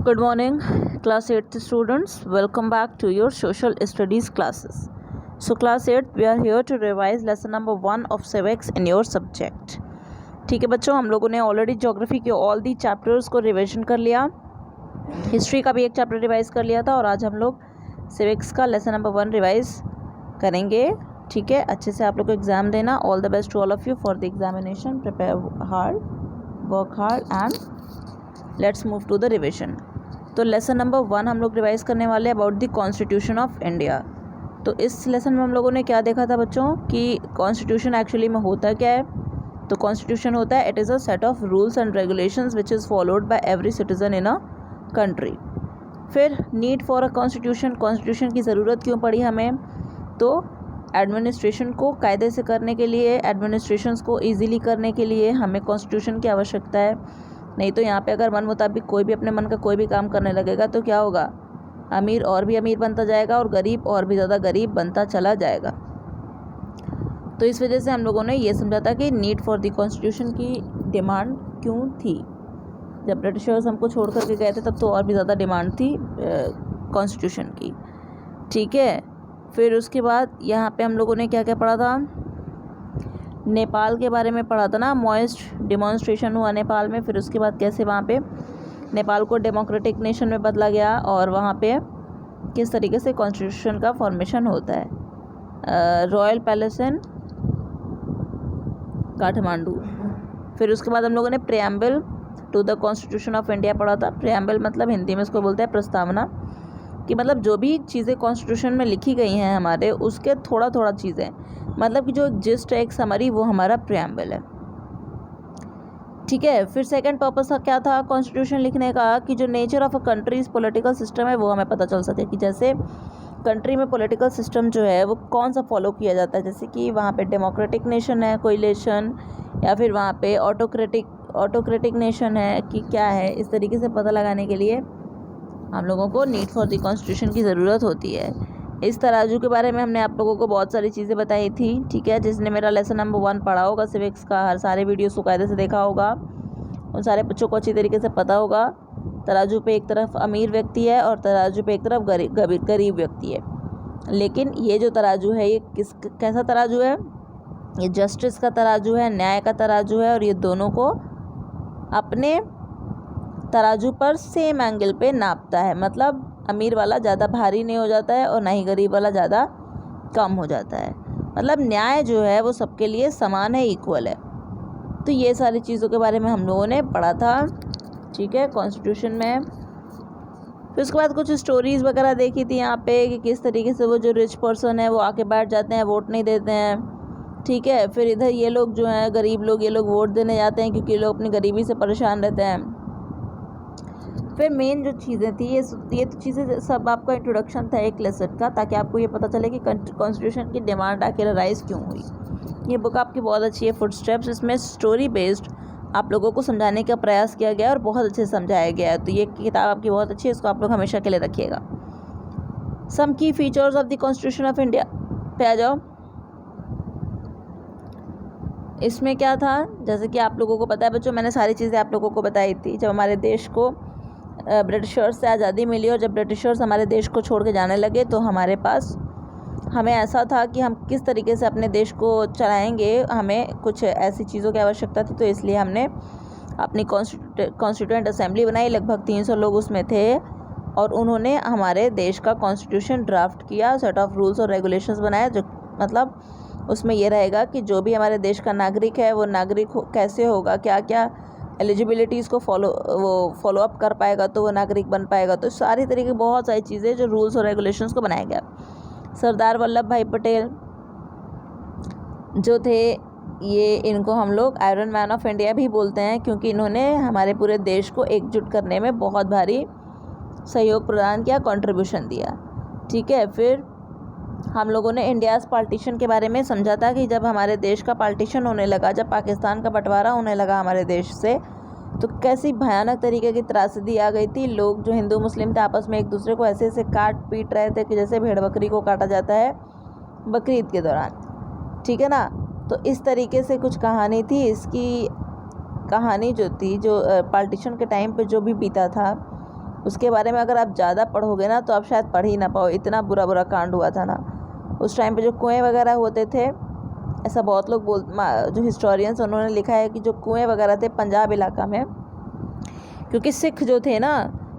Good morning, class 8th students. Welcome back to your social studies classes. So class 8, we are here to revise lesson number 1 of civics in your subject. ठीक है बच्चों, हम लोगों ने already geography के all the chapters को revision कर लिया, हिस्ट्री का भी एक चैप्टर रिवाइज कर लिया था और आज हम लोग सिविक्स का लेसन नंबर 1 रिवाइज करेंगे. ठीक है, अच्छे से आप लोग को एग्ज़ाम देना. All the best to all of you for the examination. Prepare hard, work hard and let's move to the revision. तो लेसन नंबर 1 हम लोग रिवाइज करने वाले about the constitution of India. तो इस लेसन में हम लोगों ने क्या देखा था बच्चों कि कॉन्स्टिट्यूशन एक्चुअली में होता क्या है. तो कॉन्स्टिट्यूशन होता है it is a set of rules and regulations which is followed by every citizen in a country. फिर need for a constitution, constitution की ज़रूरत क्यों पड़ी हमें. तो एडमिनिस्ट्रेशन को कायदे से करने के लिए, एडमिनिस्ट्रेशंस को ईजीली करने के लिए हमें कॉन्स्टिट्यूशन की आवश्यकता है. नहीं तो यहाँ पे अगर मन मुताबिक कोई भी अपने मन का कोई भी काम करने लगेगा तो क्या होगा, अमीर और भी अमीर बनता जाएगा और गरीब और भी ज़्यादा गरीब बनता चला जाएगा. तो इस वजह से हम लोगों ने ये समझा था कि नीड फॉर द कॉन्स्टिट्यूशन की डिमांड क्यों थी. जब ब्रिटिशर्स हमको छोड़ करके गए थे तब तो और भी ज़्यादा डिमांड थी कॉन्स्टिट्यूशन की. ठीक है, फिर उसके बाद यहाँ पे हम लोगों ने क्या क्या पढ़ा था, नेपाल के बारे में पढ़ा था ना. मॉइस्ट डिमॉन्स्ट्रेशन हुआ नेपाल में. फिर उसके बाद कैसे वहाँ पे नेपाल को डेमोक्रेटिक नेशन में बदला गया और वहाँ पे किस तरीके से कॉन्स्टिट्यूशन का फॉर्मेशन होता है. Royal palace in Kathmandu. फिर उसके बाद हम लोगों ने preamble to the constitution of India पढ़ा था. प्रेम्बल मतलब हिंदी में इसको बोलते हैं प्रस्तावना, कि मतलब जो भी चीज़ें कॉन्स्टिट्यूशन में लिखी गई हैं हमारे, उसके थोड़ा थोड़ा चीज़ें, मतलब कि जो जिस्ट है एक समरी, वो हमारा प्रेम्बल है. ठीक है, फिर सेकंड पर्पस का क्या था कॉन्स्टिट्यूशन लिखने का, कि जो nature of a countries political system है वो हमें पता चल सके. कि जैसे कंट्री में पॉलिटिकल सिस्टम जो है वो कौन सा फॉलो किया जाता है. जैसे कि वहाँ पे डेमोक्रेटिक नेशन है कोई नेशन, या फिर वहाँ पे ऑटोक्रेटिक नेशन है कि क्या है. इस तरीके से पता लगाने के लिए हम लोगों को नीड फॉर द कॉन्स्टिट्यूशन की ज़रूरत होती है. इस तराजू के बारे में हमने आप लोगों को बहुत सारी चीज़ें बताई थी. ठीक है, जिसने मेरा लेसन नंबर 1 पढ़ा होगा सिविक्स का, हर सारे वीडियोस को कायदे से देखा होगा, उन सारे बच्चों को अच्छी तरीके से पता होगा. तराजू पे एक तरफ अमीर व्यक्ति है और तराजू पे एक तरफ गरीब व्यक्ति है. लेकिन ये जो तराजू है ये कैसा तराजू है, ये जस्टिस का तराजू है, न्याय का तराजू है. और ये दोनों को अपने तराजू पर सेम एंगल पे नापता है. मतलब अमीर वाला ज़्यादा भारी नहीं हो जाता है और ना ही गरीब वाला ज़्यादा कम हो जाता है. मतलब न्याय जो है वो सबके लिए समान है, इक्वल है. तो ये सारी चीज़ों के बारे में हम लोगों ने पढ़ा था. ठीक है, कॉन्स्टिट्यूशन में. फिर उसके बाद कुछ स्टोरीज़ वगैरह देखी थी यहाँ पे कि किस तरीके से वो जो रिच पर्सन है वो आके बैठ जाते हैं, वोट नहीं देते हैं. ठीक है, फिर इधर ये लोग जो हैं गरीब लोग, ये लोग वोट देने जाते हैं क्योंकि ये लोग अपनी गरीबी से परेशान रहते हैं. फिर मेन जो चीज़ें थी ये तो चीज़ें सब आपका इंट्रोडक्शन था एक लेसन का, ताकि आपको ये पता चले कि कॉन्स्टिट्यूशन की डिमांड आखिर राइज क्यों हुई. ये बुक आपकी बहुत अच्छी है, फुटस्टेप्स. इसमें स्टोरी बेस्ड आप लोगों को समझाने का प्रयास किया गया और बहुत अच्छे से समझाया गया है. तो ये किताब आपकी बहुत अच्छी है, इसको आप लोग हमेशा के लिए रखिएगा. सम की features of the constitution of India पे आ जाओ. इसमें क्या था, जैसे कि आप लोगों को पता है बच्चों, मैंने सारी चीज़ें आप लोगों को बताई थी. जब हमारे देश को ब्रिटिशर्स से आज़ादी मिली और जब ब्रिटिशर्स हमारे देश को छोड़ के जाने लगे तो हमें ऐसा था कि हम किस तरीके से अपने देश को चलाएंगे. हमें कुछ ऐसी चीज़ों की आवश्यकता थी. तो इसलिए हमने अपनी कॉन्स्टिट्यूएंट असेंबली बनाई. लगभग 300 लोग उसमें थे और उन्होंने हमारे देश का कॉन्स्टिट्यूशन ड्राफ्ट किया, सेट ऑफ रूल्स और रेगुलेशंस बनाया. जो मतलब उसमें ये रहेगा कि जो भी हमारे देश का नागरिक है वो नागरिक कैसे होगा, क्या क्या एलिजिबिलिटीज़ को फॉलो अप कर पाएगा तो वो नागरिक बन पाएगा. तो सारी तरीके की बहुत सारी चीज़ें जो रूल्स और रेगुलेशंस को बनाया गया. सरदार वल्लभ भाई पटेल जो थे, ये इनको हम लोग आयरन मैन ऑफ इंडिया भी बोलते हैं क्योंकि इन्होंने हमारे पूरे देश को एकजुट करने में बहुत भारी सहयोग प्रदान किया, कंट्रीब्यूशन दिया. ठीक है, फिर हम लोगों ने इंडियाज़ पार्टीशन के बारे में समझा था कि जब हमारे देश का पार्टीशन होने लगा, जब पाकिस्तान का बंटवारा होने लगा हमारे देश से, तो कैसी भयानक तरीके की त्रासदी आ गई थी. लोग जो हिंदू मुस्लिम थे आपस में एक दूसरे को ऐसे ऐसे काट पीट रहे थे कि जैसे भेड़ बकरी को काटा जाता है बकरीद के दौरान. ठीक है ना. तो इस तरीके से कुछ कहानी थी. इसकी कहानी जो थी, जो पार्टीशन के टाइम पे जो भी बीता था, उसके बारे में अगर आप ज़्यादा पढ़ोगे ना तो आप शायद पढ़ ही ना पाओ, इतना बुरा बुरा कांड हुआ था ना उस टाइम पे। जो कुएँ वगैरह होते थे, ऐसा बहुत लोग जो हिस्टोरियंस उन्होंने लिखा है कि जो कुएँ वगैरह थे पंजाब इलाका में, क्योंकि सिख जो थे ना,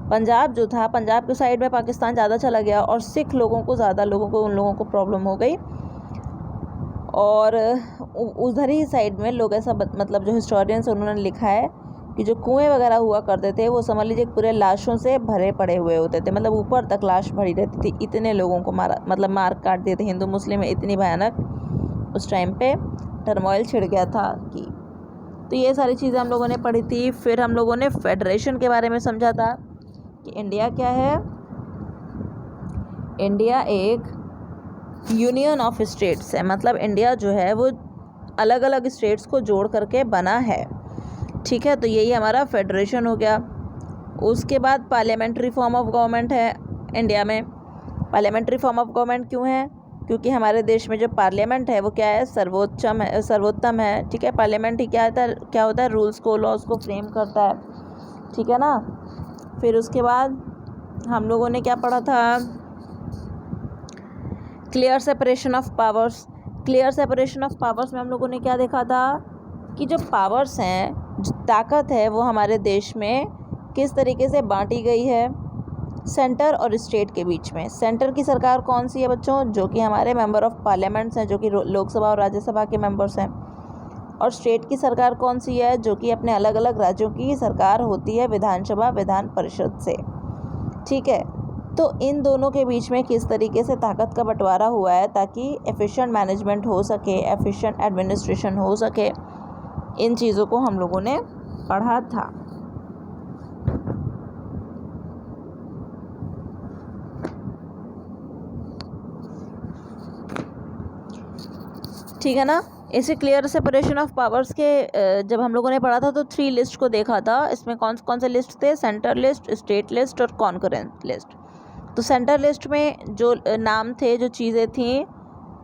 पंजाब जो था, पंजाब के साइड में पाकिस्तान ज़्यादा चला गया और सिख लोगों को ज़्यादा उन लोगों को प्रॉब्लम हो गई। और उधर ही साइड में लोग ऐसा मतलब जो हिस्टोरियंस उन्होंने लिखा है कि जो कुएँ वगैरह हुआ करते थे वो समझ लीजिए पूरे लाशों से भरे पड़े हुए होते थे, मतलब ऊपर तक लाश भरी रहती थी। इतने लोगों को मार काट दिए थे हिंदू मुस्लिम में, इतनी भयानक उस टाइम पे टर्मोइल छिड़ गया था कि। तो ये सारी चीज़ें हम लोगों ने पढ़ी थी। फिर हम लोगों ने फेडरेशन के बारे में समझा था कि इंडिया क्या है। इंडिया एक यूनियन ऑफ स्टेट्स है, मतलब इंडिया जो है वो अलग अलग स्टेट्स को जोड़ करके बना है, ठीक है। तो यही हमारा फेडरेशन हो गया। उसके बाद पार्लियामेंट्री फॉर्म ऑफ गवर्नमेंट है इंडिया में। पार्लियामेंट्री फॉर्म ऑफ गवर्नमेंट क्यों है? क्योंकि हमारे देश में जो पार्लियामेंट है वो क्या है, सर्वोत्तम है, ठीक है। पार्लियामेंट ही क्या होता है, रूल्स को, लॉज को फ्रेम करता है, ठीक है ना। फिर उसके बाद हम लोगों ने क्या पढ़ा था, clear separation of powers. Clear separation of powers में हम लोगों ने क्या देखा था कि जो पावर्स हैं, जो ताकत है, वो हमारे देश में किस तरीके से बांटी गई है सेंटर और स्टेट के बीच में। सेंटर की सरकार कौन सी है बच्चों? जो कि हमारे मेंबर ऑफ पार्लियामेंट्स हैं, जो कि लोकसभा और राज्यसभा के मेंबर्स हैं। और स्टेट की सरकार कौन सी है? जो कि अपने अलग अलग राज्यों की सरकार होती है विधानसभा विधान परिषद से, ठीक है। तो इन दोनों के बीच में किस तरीके से ताकत का बंटवारा हुआ है ताकि एफिशिएंट मैनेजमेंट हो सके, एफिशिएंट एडमिनिस्ट्रेशन हो सके, इन चीज़ों को हम लोगों ने पढ़ा था। ठीक है ना। इसे क्लियर सेपरेशन ऑफ पावर्स के जब हम लोगों ने पढ़ा था तो 3 लिस्ट को देखा था। इसमें कौन कौन से लिस्ट थे? सेंटर लिस्ट, स्टेट लिस्ट और कॉन्करेंट लिस्ट। तो सेंटर लिस्ट में जो नाम थे, जो चीज़ें थीं,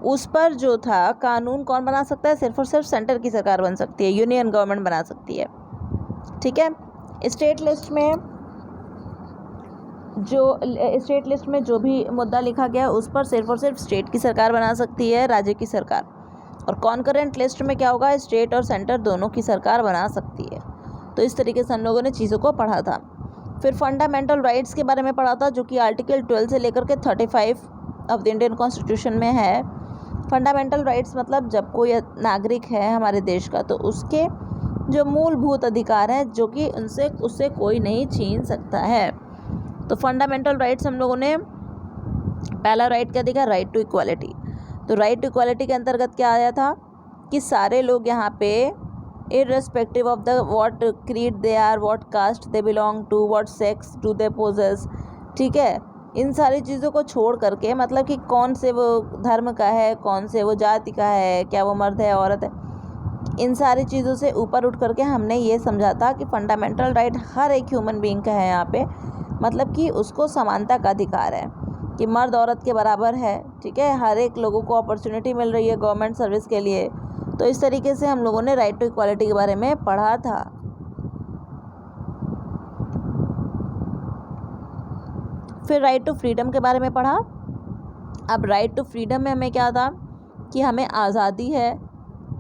उस पर जो था कानून कौन बना सकता है? सिर्फ और सिर्फ सेंटर की सरकार बन सकती है, यूनियन गवर्नमेंट बना सकती है, ठीक है। स्टेट लिस्ट में जो भी मुद्दा लिखा गया उस पर सिर्फ और सिर्फ स्टेट की सरकार बना सकती है, राज्य की सरकार। और कॉन्करेंट लिस्ट में क्या होगा? स्टेट और सेंटर दोनों की सरकार बना सकती है। तो इस तरीके से हम लोगों ने चीज़ों को पढ़ा था। फिर फंडामेंटल राइट्स के बारे में पढ़ा था, जो कि आर्टिकल 12 से लेकर के 35 ऑफ द इंडियन कॉन्स्टिट्यूशन में है। फंडामेंटल राइट्स मतलब जब कोई नागरिक है हमारे देश का तो उसके जो मूलभूत अधिकार हैं जो कि उससे कोई नहीं छीन सकता है। तो फंडामेंटल राइट्स हम लोगों ने पहला राइट क्या देखा? Right to equality. तो राइट टू इक्वालिटी के अंतर्गत क्या आया था कि सारे लोग यहाँ पे irrespective of the what creed they are, what caste they belong to, what sex do they possess, ठीक है। इन सारी चीज़ों को छोड़ करके, मतलब कि कौन से वो धर्म का है, कौन से वो जाति का है, क्या वो मर्द है औरत है, इन सारी चीज़ों से ऊपर उठ करके हमने ये समझा था कि फंडामेंटल राइट हर एक ह्यूमन बीइंग का है यहाँ पे, मतलब कि उसको समानता का अधिकार है कि मर्द औरत के बराबर है, ठीक है। हर एक लोगों को अपॉर्चुनिटी मिल रही है गवर्नमेंट सर्विस के लिए। तो इस तरीके से हम लोगों ने राइट टू इक्वालिटी के बारे में पढ़ा था। फिर राइट टू फ्रीडम के बारे में पढ़ा। अब राइट टू फ्रीडम में हमें क्या था कि हमें आज़ादी है।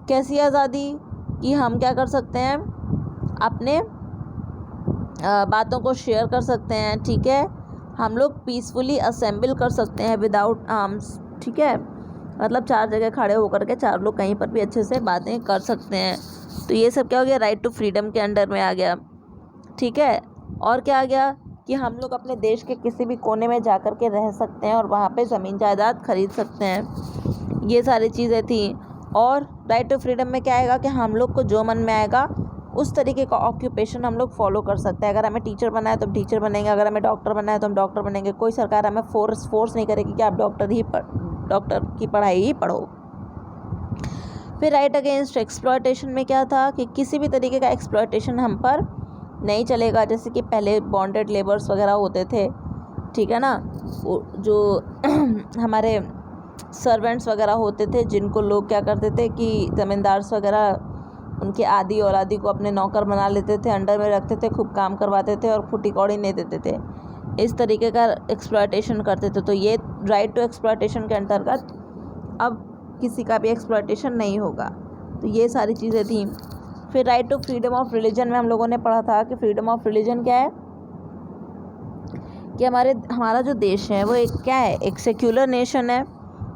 कैसी आज़ादी? कि हम क्या कर सकते हैं, अपने बातों को शेयर कर सकते हैं, ठीक है। हम लोग पीसफुली असेंबल कर सकते हैं विदाउट आर्म्स, ठीक है। मतलब 4 जगह खड़े होकर के 4 लोग कहीं पर भी अच्छे से बातें कर सकते हैं। तो ये सब क्या हो गया? राइट टू फ्रीडम के अंडर में आ गया, ठीक है। और क्या आ गया कि हम लोग अपने देश के किसी भी कोने में जा कर के रह सकते हैं और वहाँ पे ज़मीन जायदाद खरीद सकते हैं। ये सारी चीज़ें थी। और राइट टू फ्रीडम में क्या आएगा कि हम लोग को जो मन में आएगा उस तरीके का ऑक्यूपेशन हम लोग फॉलो कर सकते हैं। अगर हमें टीचर बनना है तो हम टीचर बनेंगे, अगर हमें डॉक्टर बनना है तो हम डॉक्टर बनेंगे। कोई सरकार हमें फोर्स नहीं करेगी कि आप डॉक्टर की पढ़ाई ही पढ़ो। फिर राइट अगेंस्ट एक्सप्लॉयटेशन में क्या था कि किसी भी तरीके का एक्सप्लॉयटेशन हम पर नहीं चलेगा। जैसे कि पहले बॉन्डेड लेबर्स वगैरह होते थे, ठीक है ना, जो हमारे सर्वेंट्स वगैरह होते थे, जिनको लोग क्या करते थे कि ज़मींदार्स वगैरह उनके आदि को अपने नौकर बना लेते थे, अंडर में रखते थे, खूब काम करवाते थे और फूटी कौड़ी नहीं देते थे। इस तरीके का एक्सप्लॉयटेशन करते थे। तो ये राइट टू एक्सप्लॉयटेशन के अंतर्गत अब किसी का भी एक्सप्लॉयटेशन नहीं होगा। तो ये सारी चीज़ें थी। फिर right to freedom of religion में हम लोगों ने पढ़ा था कि फ्रीडम ऑफ रिलीजन क्या है, कि हमारा जो देश है वो एक क्या है, एक सेक्युलर नेशन है।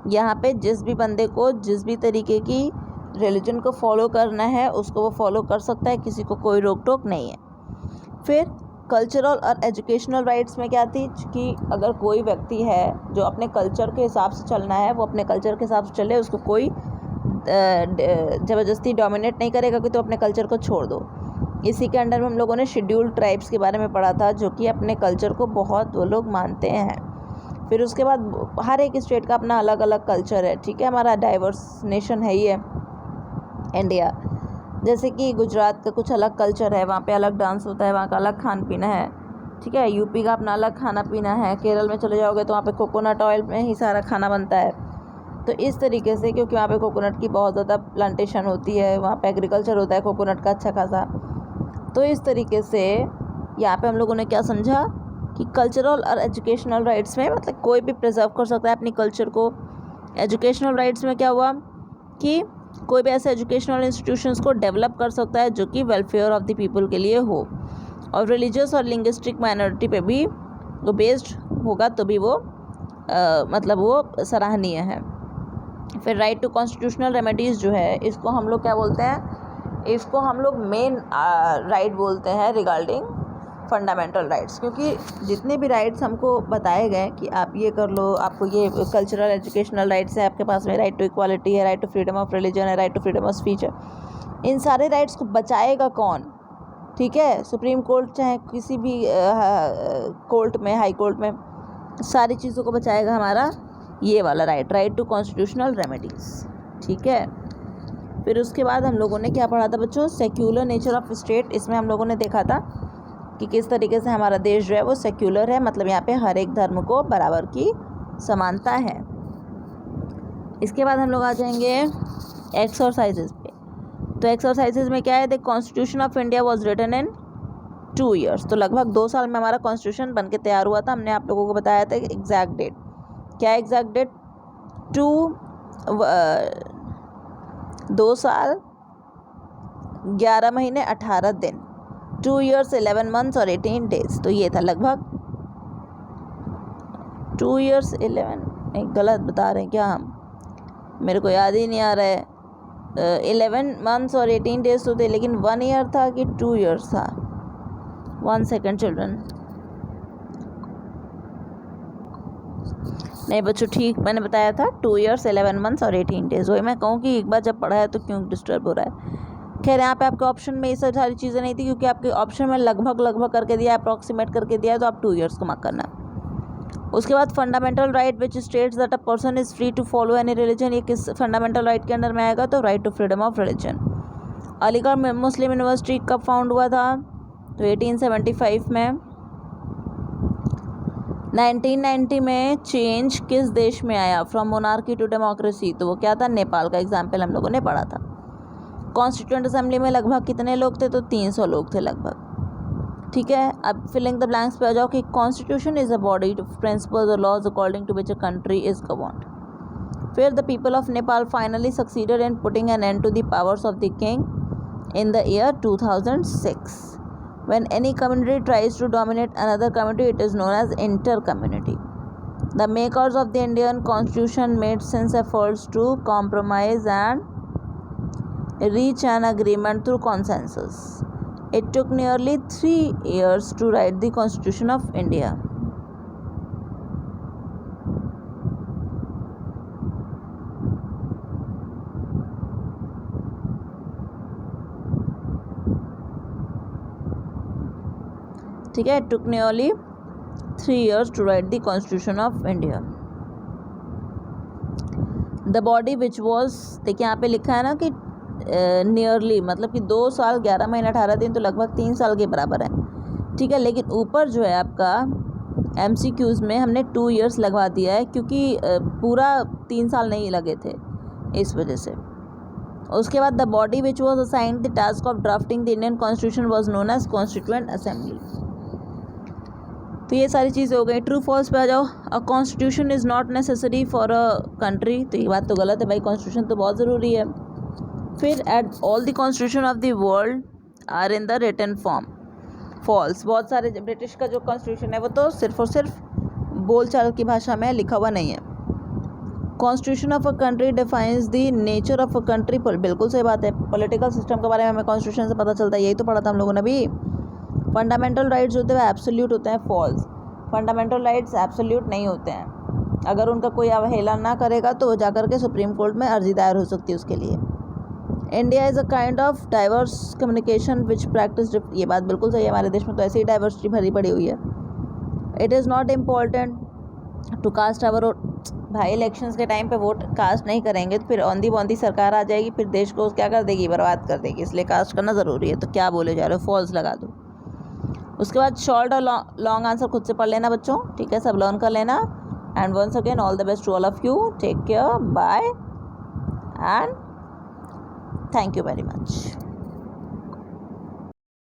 यहाँ पे जिस भी बंदे को जिस भी तरीके की रिलीजन को फॉलो करना है उसको वो फॉलो कर सकता है, किसी को कोई रोक टोक नहीं है। फिर कल्चरल और एजुकेशनल राइट्स में क्या थी कि अगर कोई व्यक्ति है जो अपने कल्चर के हिसाब से चलना है वो अपने कल्चर के हिसाब से चले, उसको कोई ज़बरदस्ती डोमिनेट नहीं करेगा कि तो अपने कल्चर को छोड़ दो। इसी के अंडर में हम लोगों ने शेड्यूल्ड ट्राइब्स के बारे में पढ़ा था, जो कि अपने कल्चर को बहुत वो लोग मानते हैं। फिर उसके बाद हर एक स्टेट का अपना अलग अलग कल्चर है, ठीक है, हमारा डाइवर्स नेशन है ही है इंडिया। जैसे कि गुजरात का कुछ अलग कल्चर है, वहाँ पे अलग डांस होता है, वहाँ का अलग खान पीना है, ठीक है। यूपी का अपना अलग खाना पीना है। केरल में चले जाओगे तो वहाँ पे कोकोनट ऑयल में ही सारा खाना बनता है। तो इस तरीके से, क्योंकि वहाँ पे कोकोनट की बहुत ज़्यादा प्लांटेशन होती है, वहाँ पे एग्रीकल्चर होता है कोकोनट का अच्छा खासा। तो इस तरीके से यहाँ पे हम लोगों ने क्या समझा कि कल्चरल और एजुकेशनल राइट्स में मतलब कोई भी प्रिजर्व कर सकता है अपनी कल्चर को। एजुकेशनल राइट्स में क्या हुआ कि कोई भी ऐसे एजुकेशनल इंस्टीट्यूशंस को डेवलप कर सकता है जो कि वेलफेयर ऑफ द पीपल के लिए हो, और रिलीजियस और लिंग्विस्टिक माइनॉरिटी पे भी वो बेस्ड होगा तो भी वो मतलब वो सराहनीय है। फिर राइट टू कॉन्स्टिट्यूशनल रेमेडीज़ जो है, इसको हम लोग क्या बोलते हैं, इसको हम लोग मेन राइट बोलते हैं रिगार्डिंग फंडामेंटल राइट्स। क्योंकि जितने भी राइट्स हमको बताए गए कि आप ये कर लो, आपको ये कल्चरल एजुकेशनल राइट्स है आपके पास में, राइट टू इक्वालिटी है, right to freedom of religion है, right to freedom of speech है, इन सारे राइट्स को बचाएगा कौन, ठीक है। सुप्रीम कोर्ट चाहे किसी भी कोर्ट में, हाई कोर्ट में, सारी चीज़ों को बचाएगा हमारा ये वाला right, right to constitutional remedies, ठीक है। फिर उसके बाद हम लोगों ने क्या पढ़ा था बच्चों, सेक्युलर नेचर ऑफ स्टेट। इसमें हम लोगों ने देखा था कि किस तरीके से हमारा देश जो है वो सेक्युलर है, मतलब यहाँ पे हर एक धर्म को बराबर की समानता है। इसके बाद हम लोग आ जाएंगे एक्सरसाइजेज पे। तो एक्सरसाइजेज में क्या है, the constitution of India was written in 2 years। तो लगभग 2 साल में हमारा कॉन्स्टिट्यूशन बन के तैयार हुआ था। हमने आप लोगों को बताया था एग्जैक्ट डेट, क्या एग्जैक्ट डेट, 2 साल 11 महीने 18 दिन, 2 years 11 months और 18 days। तो ये था लगभग 2 years 11, नहीं गलत बता रहे हैं क्या हम, मेरे को याद ही नहीं आ रहा है। 11 months और 18 days तो थे, लेकिन 1 year था कि 2 years था। 1 second चिल्ड्रन, नहीं बच्चों ठीक मैंने बताया था 2 years 11 months और 18 days। वही मैं कहूँ कि एक बार जब पढ़ा है तो क्यों डिस्टर्ब हो रहा है। खैर यहाँ पे आपके ऑप्शन में ये सब सारी चीज़ें नहीं थी, क्योंकि आपके ऑप्शन में लगभग करके दिया, अप्रॉक्सीमेट करके दिया है, तो आप 2 years को मार्क करना। उसके बाद fundamental right which states that a person is free to follow any religion, ये किस फंडामेंटल राइट के अंडर में आएगा, तो right to freedom of religion. Aligarh Muslim University कब फाउंड हुआ था, तो 1875 में। 1990 में चेंज किस देश में आया, फ्रॉम मोनार्की टू डेमोक्रेसी, तो वो क्या था, नेपाल का एग्जाम्पल हम लोगों ने पढ़ा था। कॉन्स्टिट्यूएंट असेंबली में लगभग कितने लोग थे, तो 300 लोग थे लगभग, ठीक है। अब फिलिंग द ब्लैंक्स पे आ जाओ कि constitution is a body of principles और laws according to which a country is governed. फिर the people of Nepal finally succeeded in putting an end to the powers of the king in the year 2006। When any community tries to dominate another community, it is known as inter-community. The makers of the Indian Constitution made since efforts to compromise and reach an agreement through consensus. It took nearly 3 years to write the Constitution of India. ठीक है, it took nearly 3 years to write the constitution of India. The body which was, देखिए यहाँ पे लिखा है ना कि nearly मतलब कि 2 साल 11 महीने 18 दिन, तो लगभग 3 साल के बराबर है, ठीक है। लेकिन ऊपर जो है आपका MCQs में हमने 2 years लगवा दिया है, क्योंकि पूरा 3 साल नहीं लगे थे इस वजह से। उसके बाद the body which was assigned the task of drafting the Indian constitution was known as constituent assembly. तो ये सारी चीज़ें हो गई। ट्रू फॉल्स पे आ जाओ। A constitution is not necessary for a country, तो ये बात तो गलत है भाई, कॉन्स्टिट्यूशन तो बहुत ज़रूरी है। फिर at all the constitution of the world are in the written form. False, बहुत सारे ब्रिटिश का जो कॉन्स्टिट्यूशन है वो तो सिर्फ और सिर्फ बोलचाल की भाषा में लिखा हुआ नहीं है। Constitution of a country defines the nature of a country, बिल्कुल सही बात है। पॉलिटिकल सिस्टम के बारे में हमें कॉन्स्टिट्यूशन से पता चलता है, यही तो पढ़ा था हम लोगों ने भी। फंडामेंटल राइट्स होते हैं एब्सोल्यूट होते हैं, फॉल्स। फंडामेंटल राइट्स एब्सोल्यूट नहीं होते हैं, अगर उनका कोई अवहेलना ना करेगा तो जाकर के सुप्रीम कोर्ट में अर्जी दायर हो सकती है उसके लिए। India is a kind of diverse communication which practice, ये बात बिल्कुल सही है, हमारे देश में तो ऐसी ही डाइवर्सिटी भरी पड़ी हुई है। It is not important to cast our vote, भाई इलेक्शंस के टाइम पे वोट कास्ट नहीं करेंगे तो फिर औंधी बौंधी सरकार आ जाएगी, फिर देश को क्या कर देगी, बर्बाद कर देगी, इसलिए कास्ट करना ज़रूरी है। तो क्या बोले जा रहे हो, फॉल्स लगा दो। उसके बाद शॉर्ट और लॉन्ग आंसर खुद से पढ़ लेना बच्चों, ठीक है, सब लर्न कर लेना। And once again all the best to all of you, take care, bye and thank you very much.